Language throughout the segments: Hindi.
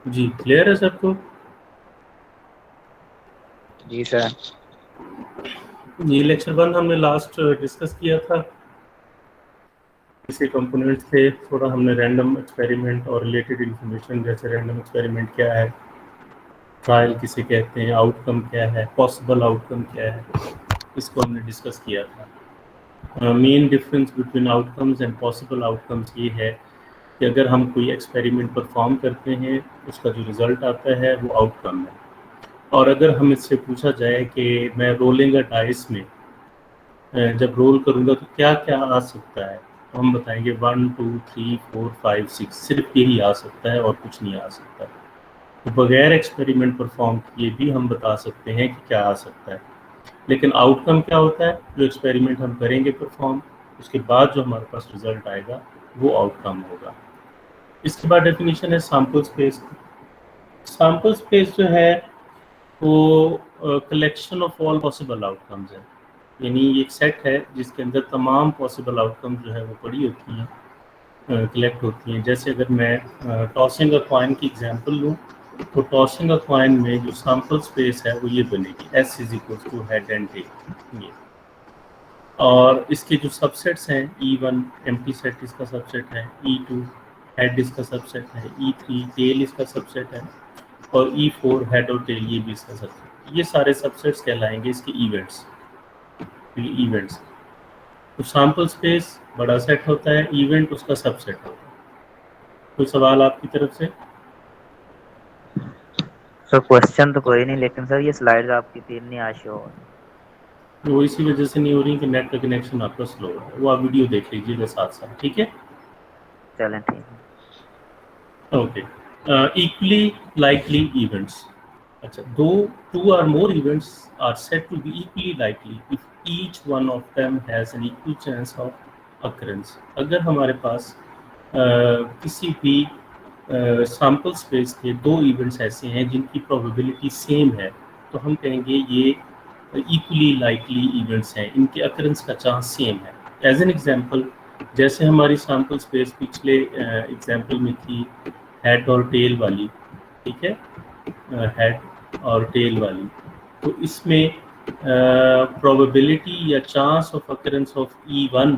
जी क्लियर है सबको? जी सर। ये लेक्चर 1 हमने लास्ट डिस्कस किया था। इसे कंपोनेंट्स थे, थोड़ा हमने रैंडम एक्सपेरिमेंट और रिलेटेड इन्फॉर्मेशन, जैसे रैंडम एक्सपेरिमेंट क्या है, ट्रायल किसे कहते हैं, आउटकम क्या है, पॉसिबल आउटकम क्या है, इसको हमने डिस्कस किया था। Main difference between outcomes and possible outcomes ये है कि अगर हम कोई एक्सपेरिमेंट परफॉर्म करते हैं, उसका जो रिजल्ट आता है वो आउटकम है। और अगर हम इससे पूछा जाए कि मैं रोलिंग अ डाइस में जब रोल करूँगा तो क्या क्या आ सकता है, तो हम बताएंगे 1 2 3 4 5 6, सिर्फ यही आ सकता है और कुछ नहीं आ सकता। तो बगैर एक्सपेरिमेंट परफॉर्म किए भी हम बता सकते हैं कि क्या आ सकता है। लेकिन आउटकम क्या होता है? जो एक्सपेरिमेंट हम करेंगे परफॉर्म, उसके बाद जो हमारे पास रिजल्ट आएगा वो आउटकम होगा। इसके बाद डेफिनेशन है सैम्पल स्पेस। सैम्पल स्पेस जो है वो collection of all possible outcomes है। यानी ये एक सेट है जिसके अंदर तमाम पॉसिबल आउटकम जो है वो पड़ी होती हैं, कलेक्ट होती हैं। जैसे अगर मैं टॉसिंग अ कॉइन की एग्जांपल लूँ, तो टॉसिंग अ कॉइन में जो सैम्पल स्पेस है वो ये बनेगी, S is equal to head and tail. ये और इसके जो सबसेट्स हैं, E1 एम्प्टी सेट इसका सबसेट है, E2 हेड इसका सबसेट है, E3 टेल इसका सबसेट है, और E4 हेड और टेल ये भी इसका सबसेट। ये सारे सबसेट्स कहलाएंगे इसके इवेंट्स। इवेंट्स तो सैम्पल स्पेस बड़ा सेट होता है, इवेंट उसका सबसेट होता है। कोई सवाल आपकी तरफ से? सर क्वेश्चन तो कोई नहीं, लेकिन सर ये स्लाइड्स आपकी 3 नहीं आ शो हो रही। वो इसी वजह से नहीं हो रही कि नेट का कनेक्शन आपका स्लो है। वो आप वीडियो देख लीजिएगा साथ साथ, ठीक है? चलें ठीक है। ओके। Equally likely events. अच्छा, दो टू और more events are said to be equally likely if each one of them has an equal chance of occurrence. अगर हमारे पास किसी भी सैम्पल स्पेस के दो इवेंट्स ऐसे हैं जिनकी प्रोबेबिलिटी सेम है, तो हम कहेंगे ये इक्वली लाइकली इवेंट्स हैं, इनके अकरेंस का चांस सेम है। एज एन एग्जांपल, जैसे हमारी सैम्पल स्पेस पिछले एग्जांपल में थी हेड और टेल वाली, ठीक है, हेड और टेल वाली, तो इसमें प्रोबेबिलिटी या chance of occurrence of E1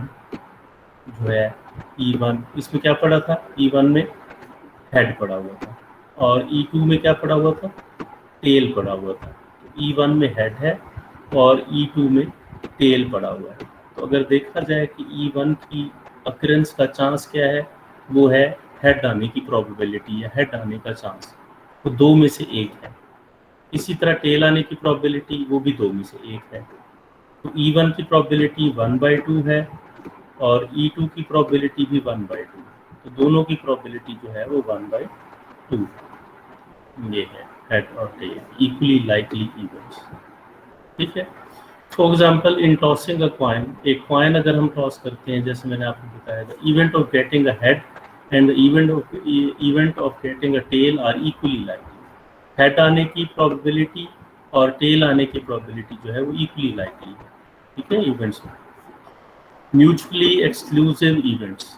जो है, E1 इसमें क्या पड़ा था? E1 में हेड पड़ा हुआ था, और E2 में क्या पड़ा हुआ था? टेल पड़ा हुआ था। तो E1 में हेड है और E2 में टेल पड़ा हुआ है। तो अगर देखा जाए कि E1 की अकरेंस का चांस क्या है, वो है हेड आने की प्रोबेबिलिटी या हेड आने का चांस, वो दो में से एक है। इसी तरह टेल आने की प्रोबेबिलिटी वो भी दो में से एक है। तो E1 की प्रोबेबिलिटी 1/2 है और E2 की प्रोबेबिलिटी भी 1/2 है। तो दोनों की प्रोबेबिलिटी जो है वो 1/2 ये है, हेड और टेल इक्वली लाइकली इवेंट्स, ठीक है। For example in tossing a coin, एक कॉइन अगर हम टॉस करते हैं, जैसे मैंने आपको बताया था, event of getting a head and the event of getting a tail are equally likely. Head आने की प्रोबेबिलिटी और टेल आने की प्रोबेबिलिटी जो है वो इक्वली लाइकली है, ठीक है, इवेंट्स में। Mutually exclusive events,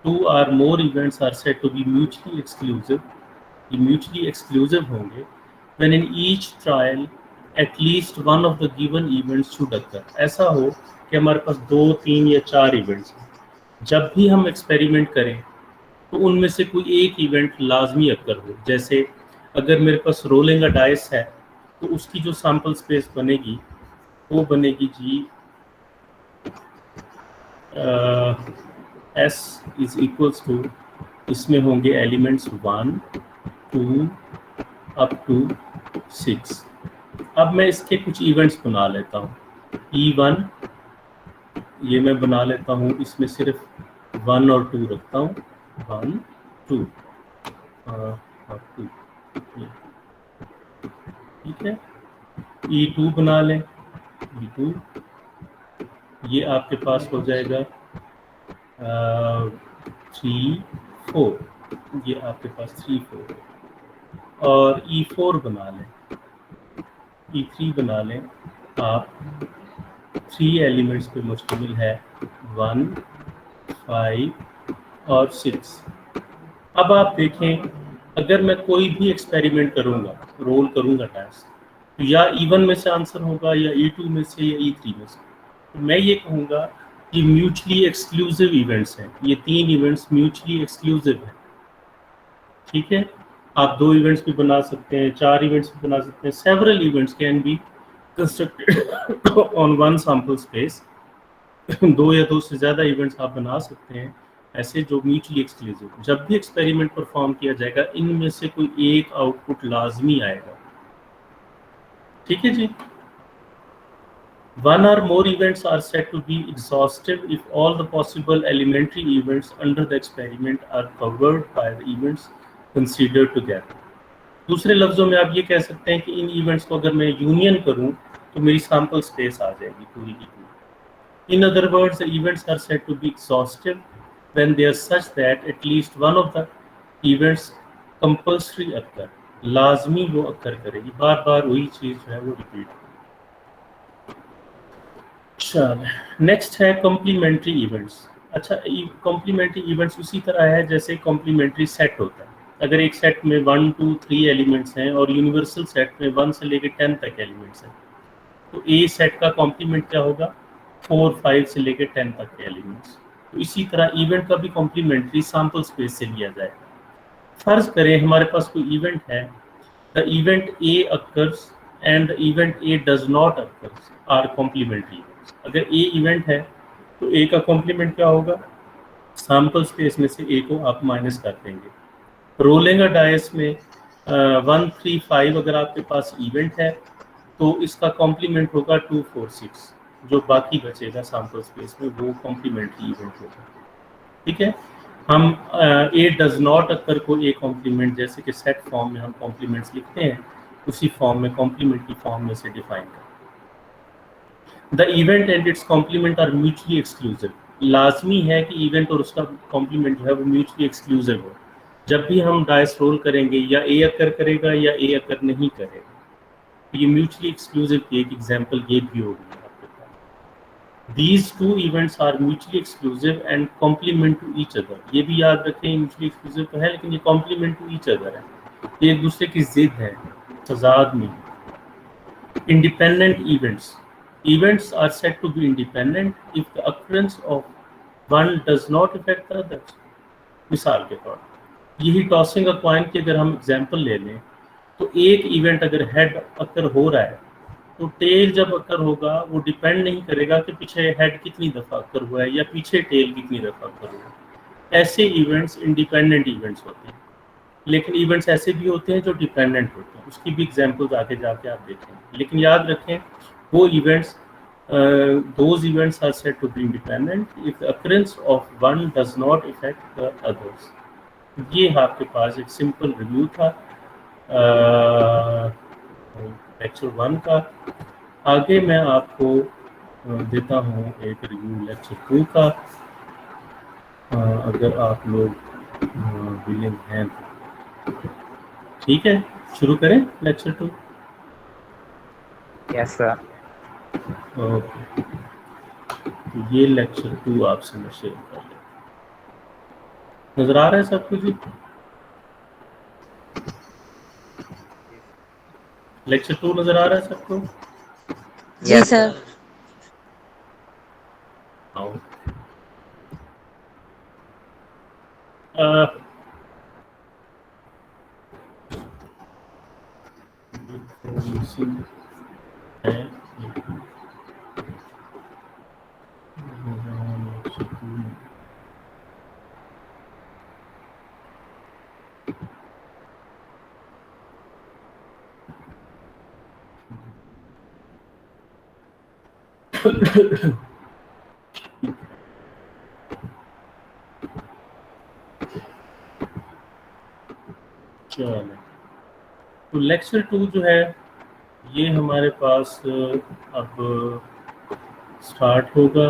two or more events are said to be mutually exclusive. ये म्यूचुअली एक्सक्लूसिव होंगे when in each trial at least one of the given events should occur। ऐसा हो कि हमारे पास 2 3 या 4 इवेंट्स हैं, जब भी हम एक्सपेरिमेंट करें तो उनमें से कोई एक इवेंट लाजमी अक्कर हो। जैसे अगर मेरे पास रोलिंग अ डाइस है, तो उसकी जो सैम्पल स्पेस बनेगी वो बनेगी जी एस इज इक्वल्स टू, इसमें होंगे एलिमेंट्स 1 2 अप टू 6। अब मैं इसके कुछ इवेंट्स बना लेता हूँ। E1 ये मैं बना लेता हूँ, इसमें सिर्फ 1 और 2 रखता हूँ, 1 2 और 2, ठीक है। E2 बना लें, E2 ये आपके पास हो जाएगा 3 4, ये आपके पास 3 4, और E4 बना लें, E3 बना लें आप, 3 एलिमेंट्स पे मुश्तमिल है, 1 5 और 6। अब आप देखें अगर मैं कोई भी एक्सपेरिमेंट करूंगा, रोल करूंगा टास्क, तो या E1 में से आंसर होगा या E2 में से या E3 में से। तो मैं ये कहूँगा कि म्यूचुअली एक्सक्लूसिव इवेंट्स हैं, ये 3 इवेंट्स म्यूचुअली एक्सक्लूसिव हैं। ठीक है, आप 2 इवेंट्स भी बना सकते हैं, 4 इवेंट्स भी बना सकते हैं। Several events can be constructed on one sample space. 2 या 2 से ज़्यादा इवेंट्स आप बना सकते हैं ऐसे जो म्यूचुअली एक्सक्लूसिव। जब भी एक्सपेरिमेंट परफॉर्म किया जाएगा, इनमें से कोई एक आउटपुट लाजमी आएगा। ठीक है जी। One or more events are said to be exhaustive if all the possible elementary events under the experiment are covered by the events considered together. दूसरे लफ्जों में आप ये कह सकते हैं कि इन इवेंट्स को अगर मैं यूनियन करूं तो मेरी सैंपल स्पेस आ जाएगी पूरी की पूरी। In other words, the events are said to be exhaustive when they are such that at least one of the events compulsory occur, लाजमी वो अक्कर करेगी, बार बार वही चीज़ जो है वो रिपीट। चलो नेक्स्ट है कॉम्प्लीमेंट्री इवेंट्स। अच्छा, कॉम्प्लीमेंट्री इवेंट्स उसी तरह है जैसे कॉम्प्लीमेंट्री सेट होता है। अगर एक सेट में 1 2 3 एलिमेंट्स हैं और यूनिवर्सल सेट में 1 से लेकर 10 तक एलिमेंट्स हैं, तो ए सेट का कॉम्प्लीमेंट क्या होगा? 4 5 से लेकर 10 तक के एलिमेंट्स। तो इसी तरह इवेंट का भी कॉम्प्लीमेंट्री सैंपल स्पेस से लिया जाएगा। फर्ज करें हमारे पास कोई इवेंट है, the event A occurs and the event A does not occurs are complementary events. अगर ए इवेंट है तो ए का कॉम्प्लीमेंट क्या होगा? सैंपल स्पेस में से ए को आप माइनस कर देंगे। रोलिंग अ डाइस में 1 3 5 अगर आपके पास इवेंट है तो इसका कॉम्प्लीमेंट होगा 2 4 6। जो बाकी बचेगा सैंपल स्पेस में वो कॉम्प्लीमेंट्री इवेंट होगा। ठीक है, हम ए डज नॉट अकर को ए कॉम्प्लीमेंट, जैसे कि सेट फॉर्म में हम कॉम्प्लीमेंट्स लिखते हैं, उसी फॉर्म में कॉम्प्लीमेंट की फॉर्म में से डिफाइन करें। The event and its complement are mutually exclusive. लाजमी है कि इवेंट और उसका कॉम्प्लीमेंट जो है वो म्यूचुअली एक्सक्लूसिव हो। जब भी हम डाइस रोल करेंगे या ए अकर करेगा या ए अकर नहीं करेगा। तो ये म्यूचुअली एक्सक्लूसिव की एक एग्जांपल ये भी होगी आपके पास। These two events are mutually exclusive and complement to each other. ये भी याद रखें, mutually exclusive तो है लेकिन ये complement to each other है, ये एक दूसरे की जिद है, तजाद में। Independent events. Events are said to be independent if the occurrence of one does not affect the others. मिसाल के तौर पर यही टॉसिंग अ कॉइन की अगर हम एग्जांपल ले लें, तो एक इवेंट अगर हेड अकर हो रहा है तो टेल जब अकर होगा वो डिपेंड नहीं करेगा कि पीछे हेड कितनी दफ़ा अकर हुआ है या पीछे टेल कितनी दफ़ा अकर हुआ है। ऐसे इवेंट्स इंडिपेंडेंट इवेंट्स होते हैं। लेकिन इवेंट्स ऐसे भी होते हैं जो डिपेंडेंट होते हैं, उसकी भी एग्जांपल्स आगे जाके आप देखेंगे। लेकिन याद रखें वो events, those events are said to be independent if the occurrence of one does not affect the others. ये आपके पास एक सिंपल रिव्यू था लेक्चर 1 का। आगे मैं आपको देता हूँ एक रिव्यू लेक्चर 2 का, अगर आप लोग विलिंग हैं तो। ठीक है, शुरू करें लेक्चर 2। Yes sir. ओके, तो ये लेक्चर 2 आपसे मैं शेयर कर लेता हूं। नजर आ रहा है सब कुछ? लेक्चर 2 नजर आ रहा है सबको? जी सर। आओ। चलो, तो लेक्चर 2 जो है ये हमारे पास अब स्टार्ट होगा।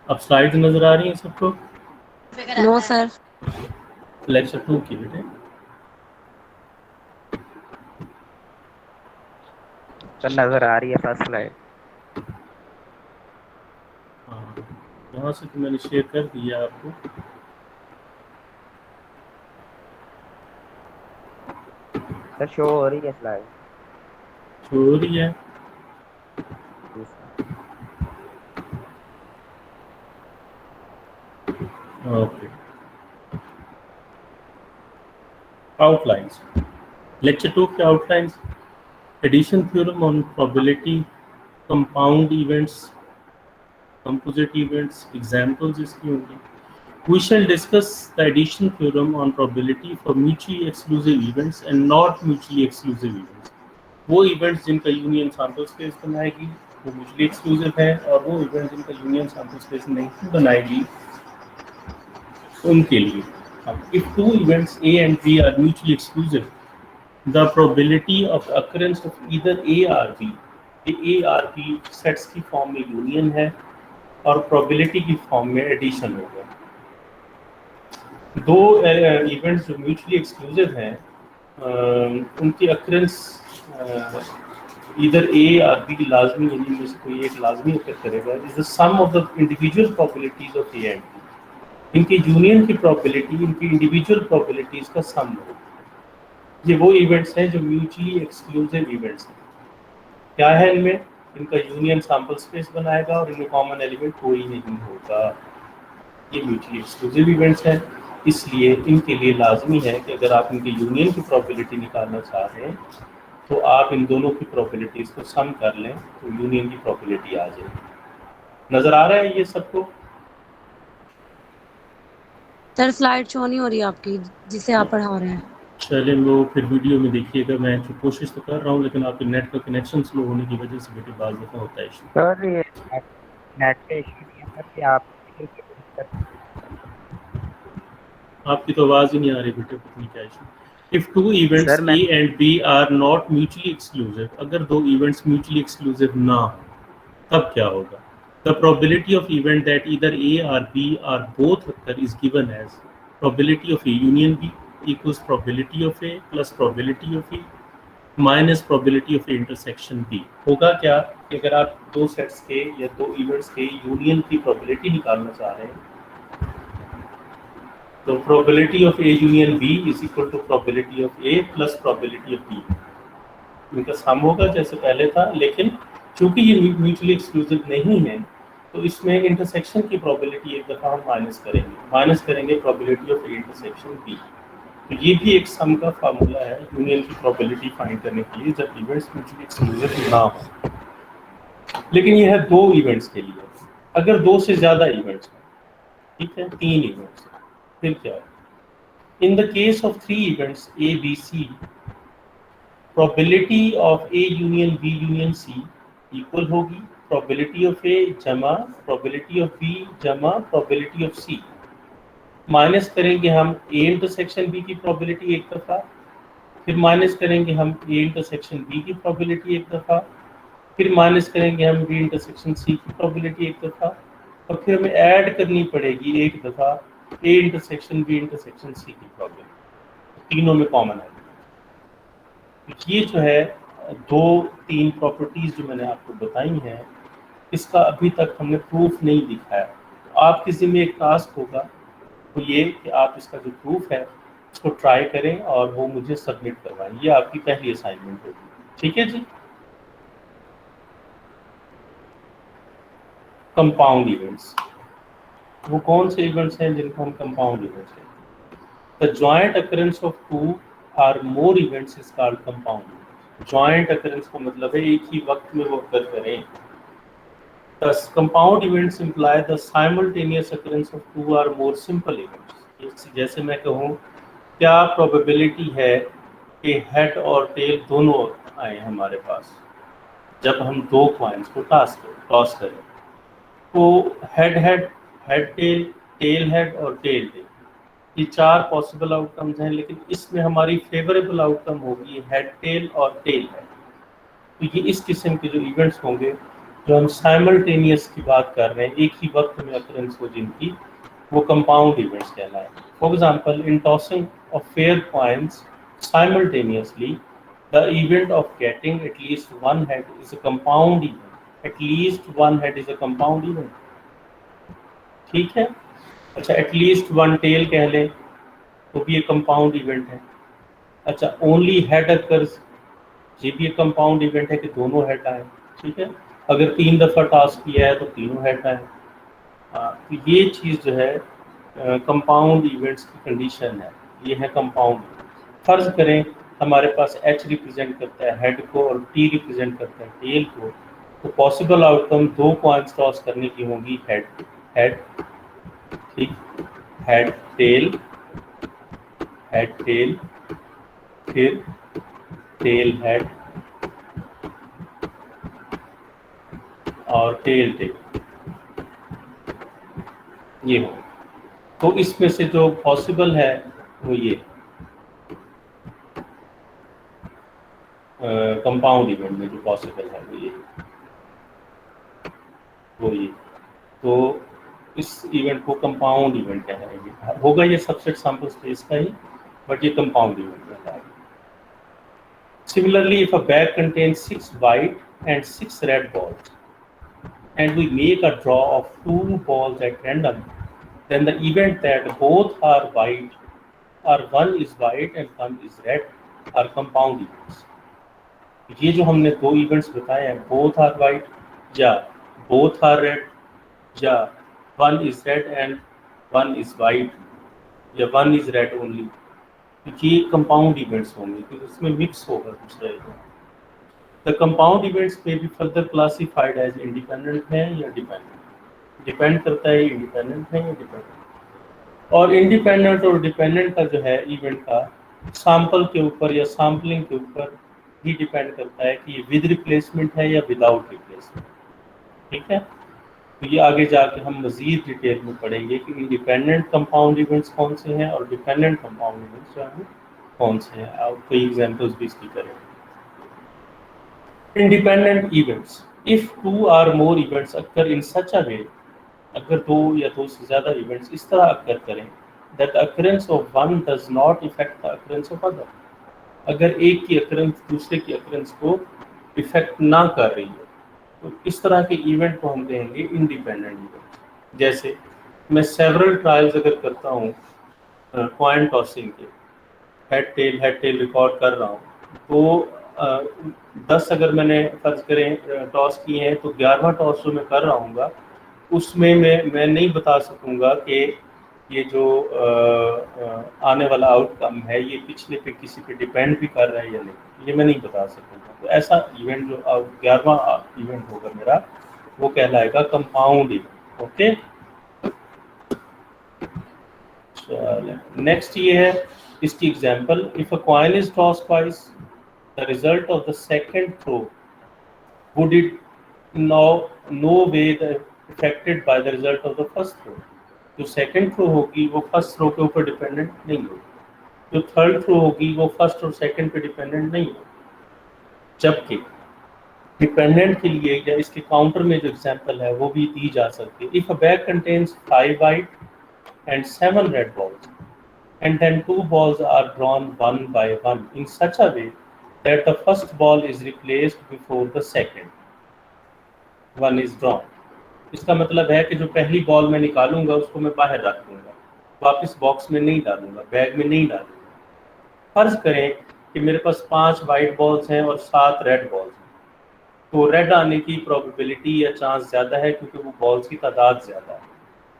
अब स्लाइड नजर आ रही हैं सबको? No sir. लेक्चर 2 की बेटे सर नजर आ रही है फर्स्ट स्लाइड। हाँ, यहाँ से तो मैंने शेयर कर दिया आपको। सर शो हो रही है स्लाइड। हो रही है। जी सर। Okay, outlines. लेक्चर 2 के outlines: addition theorem on probability, compound events, composite events, examples इसकी होंगी। We shall discuss the addition theorem on probability for mutually exclusive events and not mutually exclusive events. वो events जिनका union sample space बनाएगी वो mutually exclusive है, और वो events जिनका union sample space नहीं बनाएगी उनके लिए। If two events A and B are mutually exclusive, the probability of occurrence of either A or B, A और B sets की form में union है और probability की form में addition होगा। दो इवेंट्स जो म्यूचुअली एक्सक्लूसिव हैं उनकी अक्रेंस इधर ए और बी लाजमी, यानी में से कोई एक लाजमी अकर करेगा, is the sum of the individual probabilities of A and B. इनकी यूनियन की प्रोबेबिलिटी इनकी इंडिविजुअल प्रोबेबिलिटीज का सम होगा। ये वो इवेंट्स हैं जो म्यूचुअली एक्सक्लूसिव इवेंट्स हैं। क्या है इनमें? इनका यूनियन सैंपल स्पेस बनाएगा और इनमें कॉमन एलिमेंट कोई नहीं होगा। ये म्यूचुअली एक्सक्लूसिव इवेंट्स हैं, इसलिए इनके लिए लाजमी है कि अगर आप इनके यूनियन की प्रोबेबिलिटी निकालना चाह रहे हैं तो आप इन दोनों की प्रोबेबिलिटीज को सम कर लें तो यूनियन की प्रोबेबिलिटी आ जाएगी। नजर आ रहा है ये सबको? सर स्लाइड शो नहीं हो रही आपकी जिसे आप पढ़ा रहे हैं। चलिए वो फिर वीडियो में देखिएगा। मैं तो कोशिश तो कर रहा हूँ, लेकिन आपके नेट का कनेक्शन स्लो होने की वजह से बेटे बात दफा होता है इशू। सर ये नेट पे इशू नहीं है सर कि आप आपकी तो आवाज ही नहीं आ रही बेटे, पता नहीं क्या issue. If two events sir मैं A and B are not mutually exclusive, अगर दो events mutually exclusive ना हो तब क्या होगा? The probability of event that either A or B or both occur is given as probability of A union B equals probability of A plus probability of A minus probability of A intersection B। होगा क्या कि अगर आप दो सेट्स के या दो इवेंट्स के यूनियन की प्रोबेबिलिटी निकालना चाह रहे हैं तो probability of A union B is equal to probability of A plus probability of B। इनका सम होगा जैसे पहले था, लेकिन चूंकि ये म्यूचुअली एक्सक्लूसिव नहीं है तो इसमें इंटरसेक्शन की प्रोबेबिलिटी एक दफ़ा हम माइनस करेंगे probability of A intersection B। तो ये भी एक सम का फार्मूला है यूनियन की प्रोबेबिलिटी फाइंड करने के लिए जब इवेंट्स म्यूचुअली एक्सक्लूसिव ना हो। लेकिन ये है दो इवेंट्स के लिए। अगर दो से ज़्यादा इवेंट्स हैं, ठीक है, तीन इवेंट्स, फिर क्या है? In the case of three events A, B, C, probability of A union B union C equal होगी probability of A जमा probability of B जमा probability of C। माइनस करेंगे हम A इंटरसेक्शन B की probability एक दफ़ा, फिर माइनस करेंगे हम A इंटरसेक्शन B की probability एक दफ़ा, फिर माइनस करेंगे हम B इंटरसेक्शन C की probability एक दफ़ा, और फिर हमें ऐड करनी पड़ेगी एक दफ़ा A intersection B intersection C की प्रॉब्लम। तीनों में कॉमन है। ये जो है दो तीन प्रॉपर्टीज जो मैंने आपको बताई हैं, इसका अभी तक हमने प्रूफ नहीं दिखाया। तो आप किसी में एक टास्क होगा तो ये कि आप इसका जो प्रूफ है उसको ट्राई करें और वो मुझे सबमिट करवाएं। ये आपकी पहली असाइनमेंट होगी, ठीक है जी। कंपाउंड इवेंट्स, वो कौन से इवेंट्स हैं जिनको हम कंपाउंड इवेंट्स कहते हैं? The joint occurrence of two or more events is called compound. Joint occurrence का मतलब है एक ही वक्त में वो अकर करें। The compound events imply the simultaneous occurrence of two or more simple events. जैसे मैं कहूँ क्या प्रोबेबिलिटी है कि हेड और टेल दोनों आए हमारे पास जब हम दो कॉइन्स को टॉस करें? तो head head, head tail, tail head और टेल टेल, ये चार पॉसिबल आउटकम्स हैं, लेकिन इसमें हमारी फेवरेबल आउटकम होगी हेड टेल और टेल हेड। तो ये इस किस्म के जो इवेंट्स होंगे जो हम साइमल्टेनियस की बात कर रहे हैं, एक ही वक्त में अकरेंस हो जिनकी, वो कंपाउंड इवेंट्स कहलाएंगे। For example in tossing of fair coins simultaneously the event of getting at least one head is a compound event. At least one head is a compound event, ठीक है। अच्छा, एटलीस्ट वन टेल कह लें तो भी ये कंपाउंड इवेंट है। अच्छा, ओनली हेड अकर्स, ये भी एक कंपाउंड इवेंट है कि दोनों हेड आए, ठीक है। अगर 3 दफ़ा टास्क किया है तो तीनों हेड आए। तो ये चीज़ जो है कंपाउंड इवेंट्स की कंडीशन है, ये है कंपाउंड। फर्ज करें हमारे पास H रिप्रेजेंट करता है हेड को और T रिप्रेजेंट करता है टेल को, तो पॉसिबल आउटकम 2 कॉइन्स टॉस करने की होंगी, हेड हेड, ठीक, हेड टेल, हेड टेल, फिर टेल हेड और टेल टेल, ये हो। तो इसमें से जो पॉसिबल है वो ये कंपाउंड इवेंट में जो पॉसिबल है वो ये तो इस इवेंट को कंपाउंड इवेंट कहेंगे। होगा ये सबसेट सैंपल स्पेस का ही, बट ये कंपाउंड इवेंट कहलाएगा। Similarly, if a bag contains 6 white and 6 red balls, and we make a draw of 2 balls at random, then the event that both are white, or one is white and one is red, are compound events. ये जो हमने 2 इवेंट्स बताए हैं, both are white या both are red या one is red and one is white या one is red only, ये कंपाउंड इवेंट्स होंगे क्योंकि इसमें मिक्स होगा कुछ रहेगा। द कंपाउंड इवेंट्स में भी फर्दर क्लासिफाइड एज इंडिपेंडेंट है या डिपेंडेंट, डिपेंड करता है इंडिपेंडेंट है या डिपेंडेंट। और इंडिपेंडेंट और डिपेंडेंट का जो है इवेंट का सैंपल के ऊपर या सैम्पलिंग के ऊपर भी डिपेंड करता है कि ये विद रिप्लेसमेंट है या विदाउट रिप्लेसमेंट, ठीक है। तो ये आगे जाके हम मज़ीद डिटेल में पढ़ेंगे कि इंडिपेंडेंट कंपाउंड इवेंट्स कौन से हैं और डिपेंडेंट कंपाउंड इवेंट्स जो हैं कौन से हैं। आप कोई एग्जांपल्स भी इसकी करेंगे। Independent events, if 2 or more events occur in such a way, अगर 2 या 2 से ज़्यादा इवेंट्स इस तरह अक्कर करें that occurrence of one does not effect the occurrence of other, अगर एक की अकरेंस दूसरे की अकरेंस को इफेक्ट ना कर रही है, तो इस तरह के इवेंट को हम कहेंगे इंडिपेंडेंट इवेंट। जैसे मैं सेवरल ट्रायल्स अगर करता हूँ कॉइन टॉसिंग के, हेड टेल रिकॉर्ड कर रहा हूँ, तो 10 अगर मैंने फर्ज करें टॉस किए हैं, तो 11वां टॉस जो मैं कर रहा हूँ उसमें मैं नहीं बता सकूँगा कि ये जो आने वाला आउटकम है ये पिछले पे किसी पे डिपेंड भी कर रहा है या नहीं, ये मैं नहीं बता सकूँगा। तो ऐसा इवेंट जो 11वां इवेंट होगा मेरा, वो कहलाएगा कंपाउंड इवेंट। ओके, चलिए नेक्स्ट ये है इसकी example. If a coin is toss twice, the result of the second throw would it no way affected by the result of the first throw. जो सेकंड थ्रो होगी वो फर्स्ट थ्रो के ऊपर डिपेंडेंट नहीं होगी, जो थर्ड थ्रो होगी वो फर्स्ट और सेकंड पे डिपेंडेंट नहीं होगी। जबकि डिपेंडेंट के लिए या इसके काउंटर में जो एग्जांपल है वो भी दी जा सकती है। If a bag contains 5 white and 7 red balls, and then 2 balls are drawn one by one in such a way that the first ball is replaced before the second one is drawn। इसका मतलब है कि जो पहली बॉल मैं निकालूंगा उसको मैं बाहर रख दूंगा, वापस बॉक्स में नहीं डालूंगा, बैग में नहीं डालूंगा। फर्ज करें कि मेरे पास 5 वाइट बॉल्स हैं और 7 रेड बॉल्स हैं, तो रेड आने की प्रोबेबिलिटी या चांस ज़्यादा है क्योंकि वो बॉल्स की तादाद ज़्यादा है।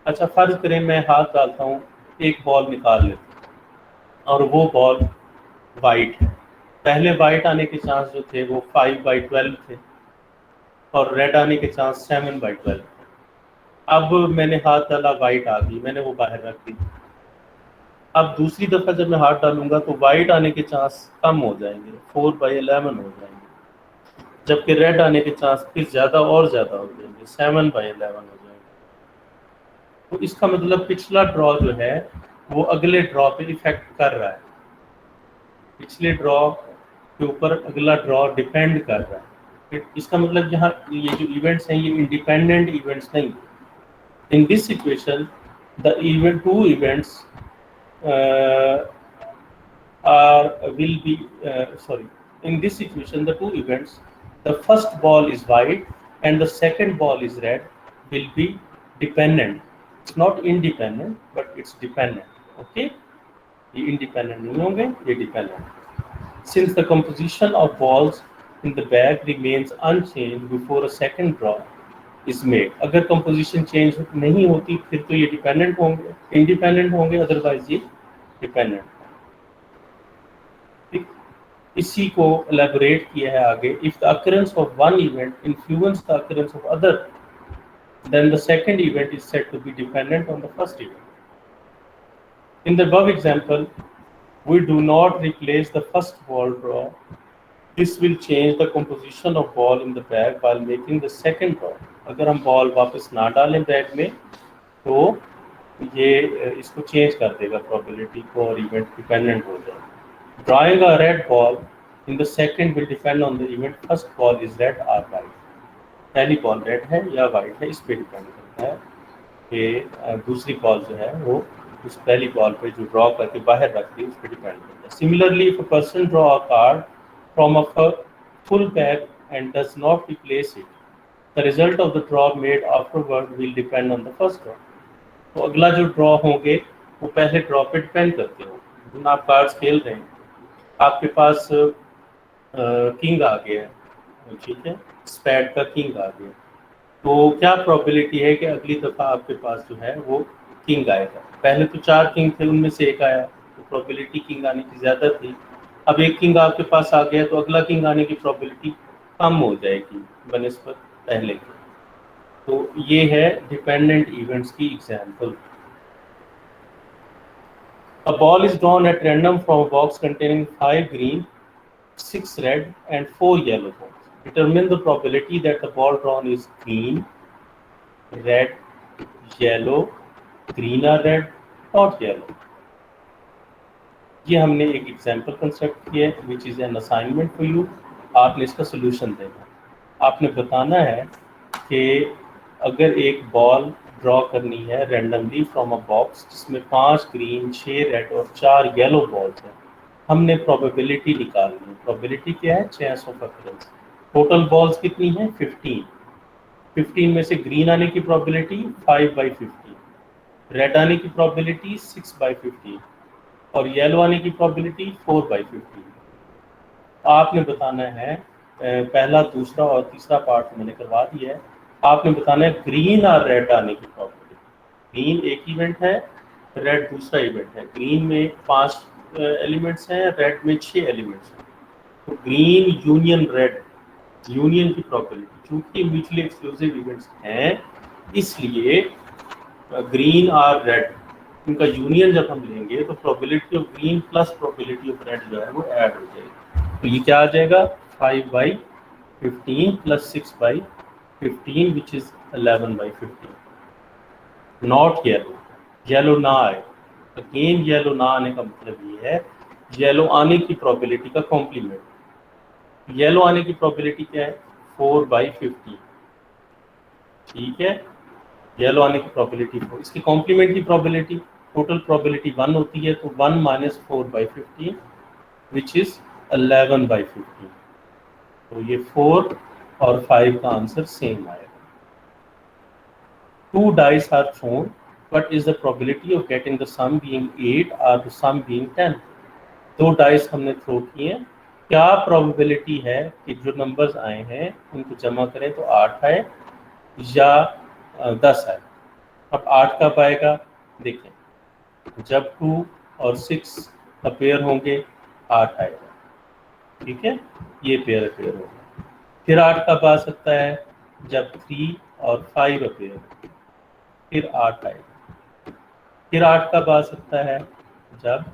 अच्छा, फर्ज करें मैं हाथ डालता हूँ, एक बॉल निकाल लेता हूँ और वो बॉल वाइट है। पहले वाइट आने के चांस जो थे वो 5/12 थे और रेड आने के चांस 7/12 थे। अब मैंने हाथ डाला, वाइट आ गई, मैंने वो बाहर रख दी। अब दूसरी दफ़ा जब मैं हाथ डालूंगा तो वाइट आने के चांस कम हो जाएंगे, 4/11 हो जाएंगे, जबकि रेड आने के चांस फिर ज़्यादा और ज़्यादा हो जाएंगे, 7/11 हो जाएंगे। तो इसका मतलब पिछला ड्रॉ जो है वो अगले ड्रॉ पे इफेक्ट कर रहा है, पिछले ड्रॉ के ऊपर अगला ड्रॉ डिपेंड कर रहा है। इसका मतलब यहाँ ये जो इवेंट्स हैं ये इंडिपेंडेंट इवेंट्स नहीं। In this situation the event 2 events will be sorry, in this situation the 2 events, the first ball is white and the second ball is red, will be dependent. It's not independent but it's dependent. Okay, ये independent नहीं होंगे, ये dependent। Since the composition of balls in the bag remains unchanged before a second draw is made, अगर composition change नहीं होती फिर तो ये dependent होंगे, independent होंगे, otherwise ये dependent. ठीक, इसी को elaborate किया है आगे. If the occurrence of one event influence the occurrence of other, then the second event is said to be dependent on the first event. In the above example, we do not replace the first ball draw. This will change the composition of ball in the bag while making the second draw. अगर हम बॉल वापस ना डालें बैग में तो ये इसको चेंज कर देगा प्रोबेबिलिटी को और इवेंट डिपेंडेंट हो जाएगा. Drawing a red ball in the second will depend on the event first ball is red or white. पहली बॉल रेड है या वाइट है, इस पे डिपेंड करता है कि दूसरी बॉल जो है वो उस पहली बॉल पे जो ड्रॉ करके बाहर रखती है उस पे डिपेंड करता है. Similarly, if a person draw a card from a full bag and does not replace it, the result of the draw made afterward will depend on the first draw. तो अगला जो ड्रॉ होंगे वो पहले ड्रॉ पे डिपेंड करते हो. आप कार्ड्स खेल रहे हैं, आपके पास किंग आ गया है, ठीक है, स्पैड का किंग आ गया, तो क्या प्रोबेबिलिटी है कि अगली दफ़ा आपके पास जो है वो किंग आएगा. पहले तो 4 किंग थे, उनमें से एक आया तो प्रोबेबिलिटी किंग आने की ज़्यादा थी. अब एक किंग आपके पास आ गया तो अगला किंग आने की प्रोबेबिलिटी कम हो जाएगी बनिस्बत पहले की. तो ये है डिपेंडेंट इवेंट्स की example. A ball is drawn at random from a box containing 5 green, 6 red and 4 yellow balls. Determine the probability that the ball drawn is green, red, yellow, green or red, not yellow. ये हमने एक एग्जाम्पल कंस्ट्रक्ट किया है which is an assignment for you. आपने इसका सोल्यूशन देना. आपने बताना है कि अगर एक बॉल ड्रॉ करनी है रैंडमली फ्रॉम अ बॉक्स जिसमें 5 ग्रीन, 6 रेड और 4 येलो बॉल्स हैं, हमने प्रोबेबिलिटी निकालनी है. प्रोबेबिलिटी क्या है? Chance of occurrence. Total balls कितनी हैं? 15. 15 में से ग्रीन आने की प्रोबेबिलिटी 5/15, रेड आने की प्रोबेबिलिटी 6/15 और येलो आने की प्रोबेबिलिटी 4/15. आपने बताना है पहला, दूसरा और तीसरा पार्ट मैंने करवा दिया है. आपने बताना है ग्रीन और रेड आने की प्रोबेबिलिटी. ग्रीन एक इवेंट है, रेड दूसरा इवेंट है. ग्रीन में 5 एलिमेंट्स हैं, रेड में 6 एलिमेंट्स हैं. तो ग्रीन यूनियन रेड, यूनियन की प्रोबेबिलिटी, चूंकि म्यूचुअली एक्सक्लूसिव इवेंट्स हैं इसलिए ग्रीन और रेड इनका यूनियन जब हम लेंगे तो probability of green plus probability of red जो है वो ऐड हो जाएगी. तो ये क्या आ जाएगा? 5/15 plus 6/15 which is 11/15. Not yellow, yellow ना आए. अगेन येलो ना आने का मतलब ये है येलो आने की प्रोबेबिलिटी का कॉम्प्लीमेंट. येलो आने की प्रोबेबिलिटी क्या है? 4/15. ठीक है, येलो आने की प्रोबेबिलिटी 4. इसकी कॉम्प्लीमेंट की प्रोबेबिलिटी, टोटल प्रोबेबिलिटी 1 होती है तो 1 - 4/15 विच इज 11/15. तो ये 4 और 5 का आंसर सेम आएगा. 2 dice are thrown. What is the probability of getting the sum being 8 or the sum being 10? 2 dice हमने थ्रो किए हैं. क्या प्रोबेबिलिटी है कि जो नंबर्स आए हैं उनको जमा करें तो 8 आए या 10 आए? अब 8 कब आएगा? देखें, जब 2 और 6 अपेयर होंगे 8 आएगा. ठीक है, ये पेयर अपेयर होगा. फिर 8 कब आ सकता है? जब 3 और 5 अपेयर होंगे, फिर 8 आएगा. फिर 8 कब आ सकता है? जब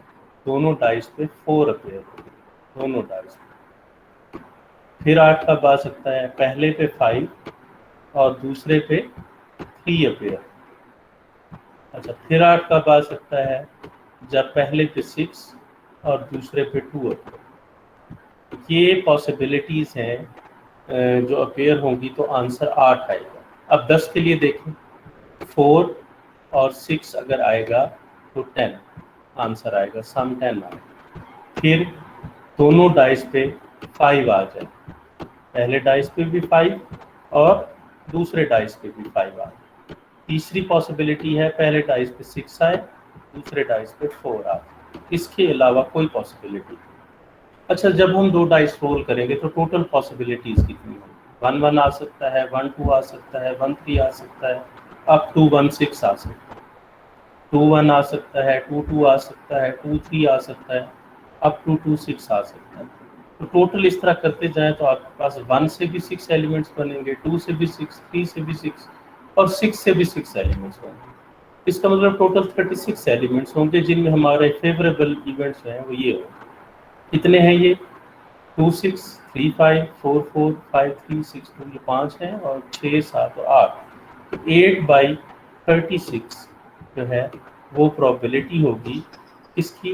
दोनों डाइस पे 4 अपेयर होंगे, दोनों डाइस पे. फिर 8 कब आ सकता है? पहले पे 5 और दूसरे पे 3 अपेयर. अच्छा, फिर 8 कब आ सकता है? जब पहले पे 6 और दूसरे पे 2 अपेयर. ये पॉसिबिलिटीज हैं जो अपेयर होंगी तो आंसर 8 आएगा. अब 10 के लिए देखें, 4 और 6 अगर आएगा तो 10 आंसर आएगा, सम 10 आएगा. फिर दोनों डाइस पे 5 आ जाए, पहले डाइस पे भी 5 और दूसरे डाइस पे भी 5 आ जाए. तीसरी पॉसिबिलिटी है पहले डाइस पे 6 आए, दूसरे डाइस पे 4 आए. इसके अलावा कोई पॉसिबिलिटी. अच्छा, जब हम 2 डाइस रोल करेंगे तो टोटल पॉसिबिलिटीज कितनी होंगी? 1-1 आ सकता है, 1-2 आ सकता है, 1-3 आ सकता है, अप टू 1-6 आ सकता है, 2-1 आ सकता है, 2-2 आ सकता है, 2-3 आ सकता है, अप टू 2-6 आ सकता है। तो टोटल इस तरह करते जाएं तो आपके पास 1 से भी 6 एलिमेंट्स बनेंगे, 2 से भी 6, 3 से भी 6 और 6 से भी 6 एलिमेंट्स होंगे। इसका मतलब टोटल 36 एलिमेंट्स होंगे जिनमें हमारे फेवरेबल इवेंट्स हैं वो ये होंगे। कितने हैं ये? 2 6 3 5 4 4 5 3 6 2, ये 5 हैं और 6 7 और 8, तो 8/36 जो है वो प्रोबेबिलिटी होगी इसकी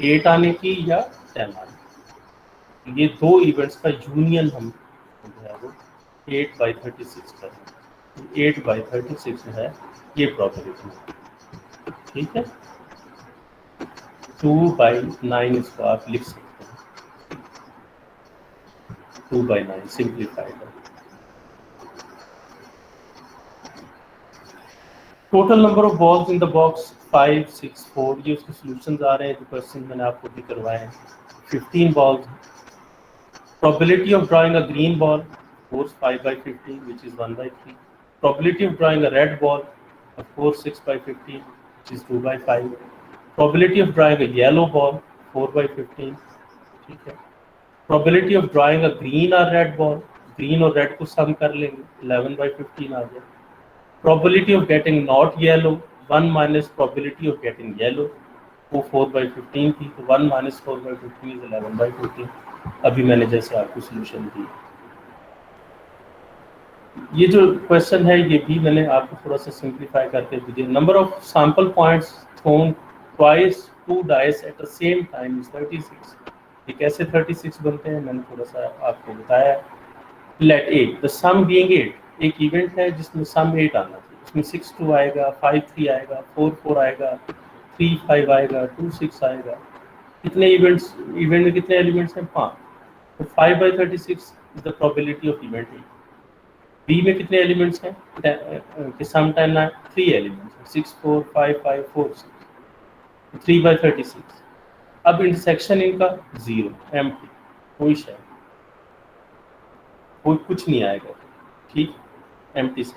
8 आने की या 10 आने की। ये 2 इवेंट्स का यूनियन हम जो है वो 8/36 करें। 8/36 जो है ये प्रोबेबिलिटी, ठीक है। 2/9 इसको आप लिख सकते हैं, 2/9 सिंप्लीफाइड है। Total number of balls in the box 5 6 4, ये उसके सॉल्यूशंस आ रहे हैं जो क्वेश्चन मैंने आपको भी करवाए हैं। 15 balls, probability of drawing a green ball, of course 5/15 which is 1/3, probability of drawing a red ball, of course 6/15 which is 2/5, probability of drawing a yellow ball 4/15, ठीक है। probability of drawing a green or red ball, green और red को सम कर लेंगे 11/15 आ जाए। probability of getting not yellow, 1 minus probability of getting yellow, वो 4/15 थी, तो 1 minus 4/15 is 11/15। अभी मैंने जैसे आपको सोल्यूशन दी। ये जो क्वेश्चन है ये भी मैंने आपको थोड़ा सा सिंप्लीफाई करके दिया। Number of sample points thrown twice 2 dice at the same time is 36। ये कैसे 36 बनते हैं मैंने थोड़ा सा आपको बताया। लेट 8 द सम बीइंग 8, एक इवेंट है जिसमें सम 8 आना चाहिए, उसमें 6 2 आएगा, 5 3 आएगा, 4 4 आएगा, 3 5 आएगा, 2 6 आएगा। कितने इवेंट में कितने एलिमेंट्स हैं? 5। तो 5/36 is the probability of event A. B में कितने एलिमेंट्स हैं? सम टाइम 3 एलिमेंट्स हैं, 6 4 5 5 4 6, 3/36। अब इंटरसेक्शन इनका 0, एम्प्टी, कोई शय, कोई कुछ नहीं आएगा, ठीक, एम्प्टी से।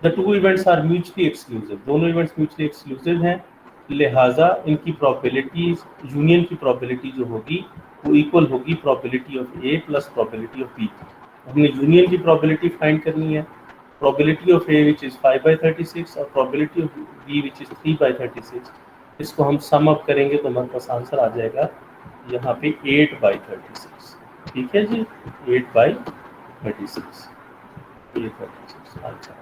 The two events are mutually exclusive, दोनों इवेंट्स म्यूचुअली एक्सक्लूसिव हैं, लिहाजा इनकी प्रोबेबिलिटी, यूनियन की प्रोबेबिलिटी जो होगी वो इक्वल होगी probability of A plus probability of B. हमने यूनियन की प्रोबेबिलिटी फाइंड करनी है, probability of A which is 5/36 और probability of B which is 3/36। इसको हम सम अप करेंगे तो हमारे पास आंसर आ जाएगा यहाँ पे 8/36, ठीक है जी, 8/36, 8/36 आंसर।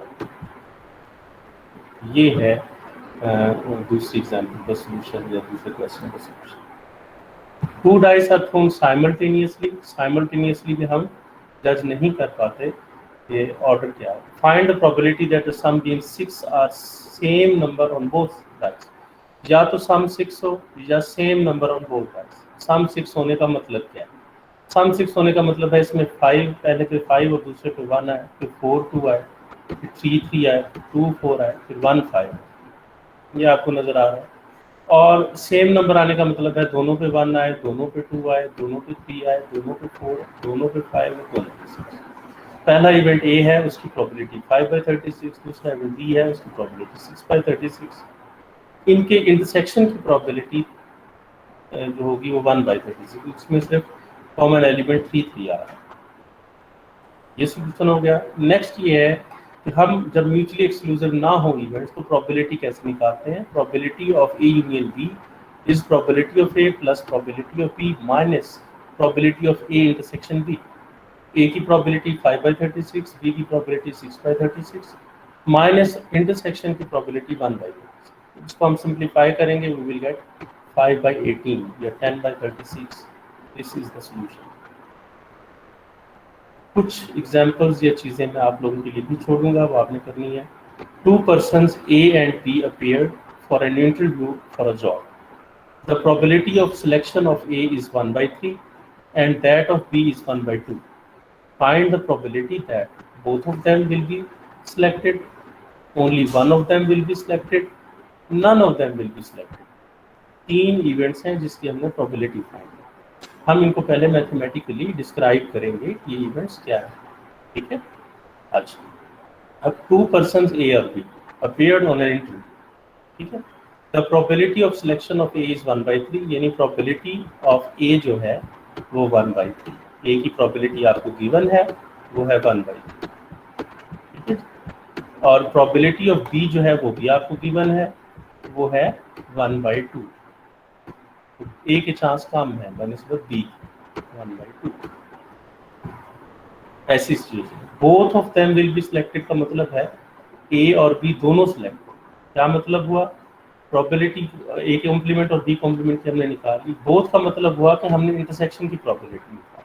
ये है दूसरी एग्जाम्पल का सॉल्यूशन या दूसरे क्वेश्चन का solution. 2 dice are thrown simultaneously भी हम जज नहीं कर पाते ये ऑर्डर क्या है। Find the probability that the sum being 6 or same number on both dice, या तो सम 6 हो या same number on both dice. Sum 6 होने का मतलब क्या है? सम 6 होने का मतलब है इसमें 5 पहले पे 5 और दूसरे पे 1 आए, फिर 4 2 आए, फिर 3 3 आए, फिर 2 4 आए, फिर 1 5, ये आपको नजर आ रहा है। और सेम नंबर आने का मतलब है दोनों पे 1 आए, दोनों पे 2 आए, दोनों पे 3 आए, दोनों पे 4, दोनों पे 5 और दोनों पे 6। पहला इवेंट ए है उसकी प्रोबेबिलिटी 5/36, दूसरा इवेंट बी है उसकी प्रोबेबिलिटी 6/36। इनके इंटरसेक्शन की प्रोबेबिलिटी जो होगी वो 1/36, इसमें सिर्फ कॉमन एलिमेंट 3 3 आ रहा है। ये सॉल्यूशन हो गया। नेक्स्ट ये है कि हम जब म्यूचुअली एक्सक्लूसिव ना हो इवेंट्स तो प्रोबेबिलिटी कैसे निकालते हैं? Probability of A union B is probability of A plus probability of B minus probability of A intersection B. A की प्रोबेबिलिटी 5/36, बी की प्रोबेबिलिटी 6/36 माइनस इंटरसेक्शन की प्रोबेबिलिटी 1/36। इसको हम सिंप्लीफाई करेंगे, वी विल गेट 5/18 या 10/36। This is the solution. कुछ एग्जांपल्स या चीज़ें मैं आप लोगों के लिए भी छोड़ूंगा, वो आपने करनी है। 2 persons A and B appeared for an interview for a job. The probability of selection of A is 1/3 and that of B is 1/2. Find the probability that both of them will be selected, only one of them will be selected, none of them will be selected. 3 events हैं जिसकी हमने प्रोबेबिलिटी फाइंड की। हम इनको पहले मैथमेटिकली डिस्क्राइब करेंगे कि ये इवेंट्स क्या है, ठीक है। अच्छा, अब 2 persons A और B appeared on an interview, ठीक है। The probability of selection of A is 1/3, यानी प्रोबेबिलिटी ऑफ A जो है वो 1/3, A की प्रोबेबिलिटी आपको गिवन है वो है 1/3, ठीक है। और प्रोबेबिलिटी ऑफ B जो है वो भी आपको गिवन है, वो है 1/2। A के चांस कम है बनिस्बत B 1/2। ऐसी situation both of them will be selected का मतलब है A और B दोनों सिलेक्ट। क्या मतलब हुआ, प्रोबेबिलिटी A के कॉम्प्लीमेंट और B कॉम्प्लीमेंट की हमने निकाली, बोथ का मतलब हुआ कि हमने इंटरसेक्शन की प्रोबेबिलिटी निकाली।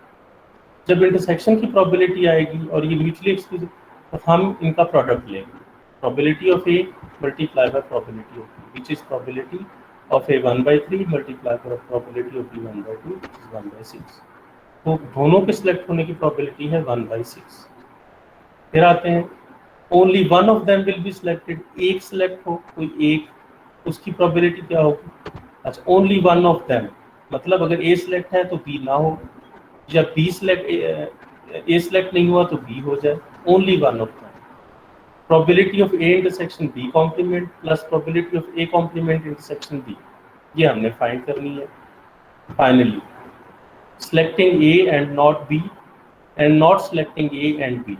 जब इंटरसेक्शन की प्रोबेबिलिटी आएगी और ये म्यूचुअली एक्सक्लूसिव, तो हम इनका प्रोडक्ट लेंगे, probability of A multiply by probability of B, which is probability of A 1/3 multiply by probability of B 1/2, which is 1/6। तो दोनों के सिलेक्ट होने की प्रोबेबिलिटी है 1/6। फिर आते हैं only one of them will be selected, एक सिलेक्ट हो कोई एक, उसकी प्रोबेबिलिटी क्या होगी। अच्छा, ओनली वन ऑफ देम मतलब अगर A सिलेक्ट है तो B ना हो, या B सिलेक्ट A सिलेक्ट नहीं हुआ तो B हो जाए, only one of them. Probability of A intersection B complement plus probability of A complement intersection B, ये हमने फाइंड करनी है। Finally selecting A and not B and not selecting A and B,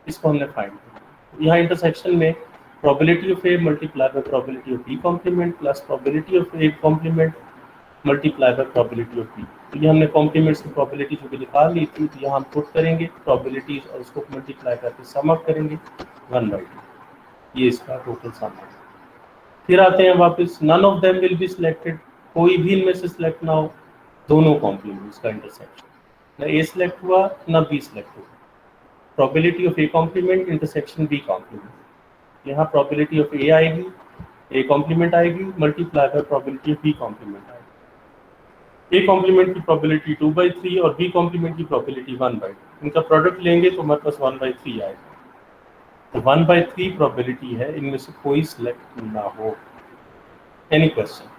इसको हमने फाइंड किया। यहाँ इंटरसेक्शन में probability of A multiply by probability of B complement plus probability of A complement multiply by probability of B। तो ये हमने कॉम्प्लीमेंट्स की प्रोबेबिलिटी जो भी निकाल ली थी, तो यहाँ हम पुट करेंगे प्रोबेबिलिटीज और उसको मल्टीप्लाई करके सम अप करेंगे 1/2, ये इसका टोटल सम है। फिर आते हैं वापस, none of them will be selected, कोई भी इनमें से सिलेक्ट ना हो, दोनों कॉम्प्लीमेंट्स का इंटरसेक्शन, ना A सिलेक्ट हुआ ना B सिलेक्ट हुआ, probability of A complement intersection B complement. यहाँ प्रोबेबिलिटी ऑफ A आएगी, A कॉम्प्लीमेंट आएगी multiply by probability of B complement आएगी। A कॉम्प्लीमेंट की प्रोबेबिलिटी 2/3 और B कॉम्प्लीमेंट की प्रोबेबिलिटी 1/2, इनका प्रोडक्ट लेंगे तो हमारे पास 1/3 आएगा। तो 1/3 प्रोबेबिलिटी है इनमें से कोई सिलेक्ट ना हो। Any question?